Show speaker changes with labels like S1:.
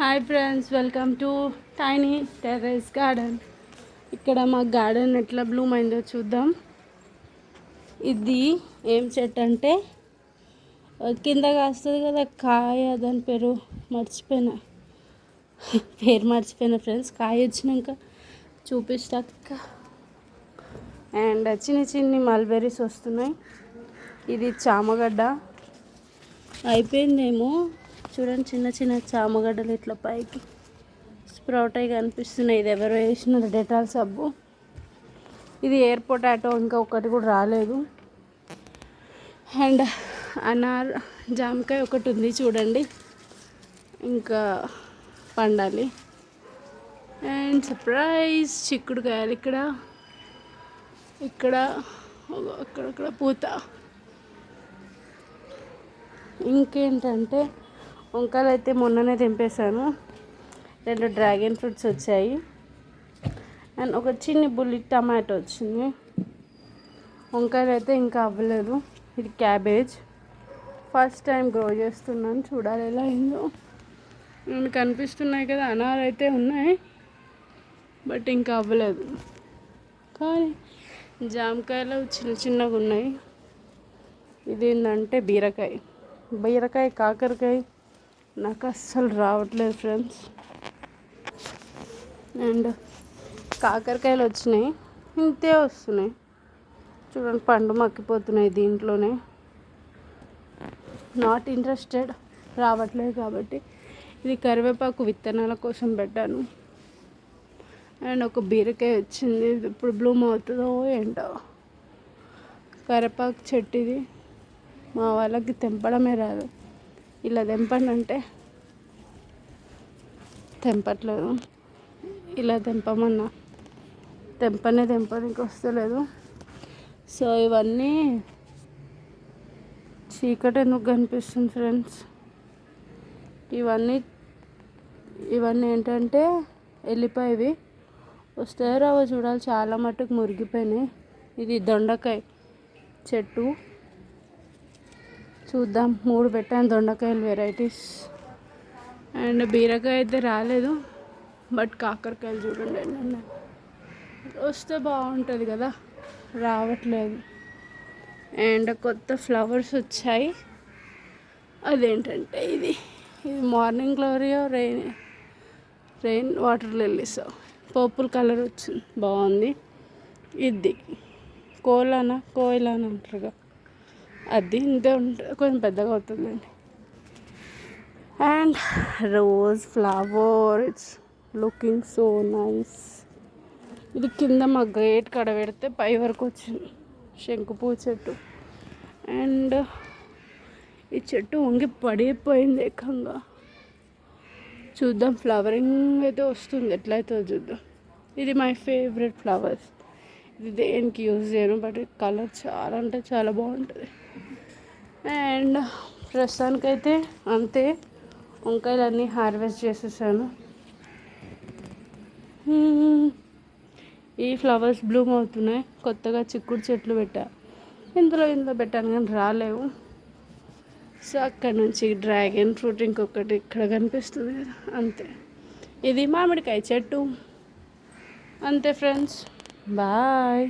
S1: Hi friends, welcome to tiny terrace garden. ఇక్కడ మా garden ఎట్లా బ్లూమ్ అయిందో చూద్దాం. ఇది ఏం చెట్టు అంటే కింద కాస్తుంది కదా కాయ, దాని పేరు మర్చిపోయినా ఫ్రెండ్స్. కాయ వచ్చినాక చూపిస్తా. అండ్ చిన్ని చిన్ని మల్బెర్రీస్ వస్తున్నాయి. ఇది చామగడ్డ అయిపోయిందేమో చూడండి, చిన్న చిన్న చామగడ్డలు ఇట్లా పైకి స్ప్రౌట్ అయి కనిపిస్తున్నాయి. ఇది ఎవరో వేసినారు డెటాల్ సబ్బు. ఇది ఎయిర్ పొటాటో, ఇంకా ఒకటి కూడా రాలేదు. అండ్ అనార్ జామకాయ ఒకటి ఉంది చూడండి, ఇంకా పండాలి. అండ్ సర్ప్రైజ్ చిక్కుడుకాయలు ఇక్కడ అక్కడక్కడ పూత. ఇంకేంటంటే వంకాయలు అయితే మొన్ననే తెంపేశాను. 2 డ్రాగన్ ఫ్రూట్స్ వచ్చాయి అండ్ ఒక చిన్ని బుల్లి టమాటో వచ్చింది. వంకాయలు అయితే ఇంకా అవ్వలేదు. ఇది క్యాబేజ్, ఫస్ట్ టైం గ్రో చేస్తున్నాను, చూడాలి ఎలా అయిందో. నేను కనిపిస్తున్నాయి కదా, అనార్ అయితే ఉన్నాయి బట్ ఇంకా అవ్వలేదు. కానీ జామకాయలు చిన్న చిన్నగా ఉన్నాయి. ఇదేంటంటే బీరకాయ కాకరకాయ నాకు అస్సలు రావట్లేదు ఫ్రెండ్స్. అండ్ కాకరకాయలు వచ్చినాయి, ఇంతే వస్తున్నాయి చూడండి, పండు మక్కిపోతున్నాయి దీంట్లోనే. నాట్ ఇంట్రెస్టెడ్, రావట్లేదు కాబట్టి. ఇది కరివేపాకు విత్తనాల కోసం పెట్టాను. అండ్ ఒక బీరకాయ వచ్చింది, ఇప్పుడు బ్లూమ్ అవుతుందో ఏంటో. కరివేపాకు చెట్టు ఇది, మా వాళ్ళకి తెంపడమే రాదు. ఇలా తెంపండి అంటే తెంపట్లేదు. ఇలా తెంపమన్నా తెంపడానికి వస్తలేదు. సో ఇవన్నీ చీకటి ఎందుకు కనిపిస్తుంది ఫ్రెండ్స్. ఇవన్నీ ఏంటంటే ఎల్లిపాయవి, వస్తాయో రావో చూడాలి. చాలా మట్టుకు మురిగిపోయినాయి. ఇది దొండకాయ చెట్టు, చూద్దాం. 3 పెట్టాను దొండకాయలు వెరైటీస్. అండ్ బీరకాయ అయితే రాలేదు, బట్ కాకరకాయలు చూడండి ఎన్ని వస్తే బాగుంటుంది కదా, రావట్లేదు. అండ్ కొత్త ఫ్లవర్స్ వచ్చాయి. అదేంటంటే ఇది morning glory rain water lilies, purple colour వచ్చింది, బాగుంది. ఇది కోయిలానా అంటారుగా, అది ఇంతే ఉంటుంది, కొంచెం పెద్దగా అవుతుందండి. And rose flower, it's looking so nice. ఇది కింద మా గేట్ కడ పెడితే పై వరకు వచ్చింది, శంకుపూ చెట్టు. అండ్ ఈ చెట్టు వంగి పడిపోయింది ఏకంగా. చూద్దాం, ఫ్లవరింగ్ అయితే వస్తుంది, ఎట్లయితే చూద్దాం. ఇది మై ఫేవరెట్ ఫ్లవర్స్. ఇది దేనికి యూజ్ చేయను, బట్ కలర్ చాలా అంటే చాలా బాగుంటుంది. అండ్ ప్రస్తుతానికైతే అంతే, వంకాయలన్నీ హార్వెస్ట్ చేసేసాను. ఈ ఫ్లవర్స్ బ్లూమ్ అవుతున్నాయి. కొత్తగా చిక్కుడు చెట్లు ఇందులో పెట్టాను కానీ రాలేవు. సో అక్కడ నుంచి డ్రాగన్ ఫ్రూట్ ఇంకొకటి ఇక్కడ కనిపిస్తుంది కదా, అంతే. ఇది మామిడికాయ చెట్టు, అంతే ఫ్రెండ్స్. బాయ్.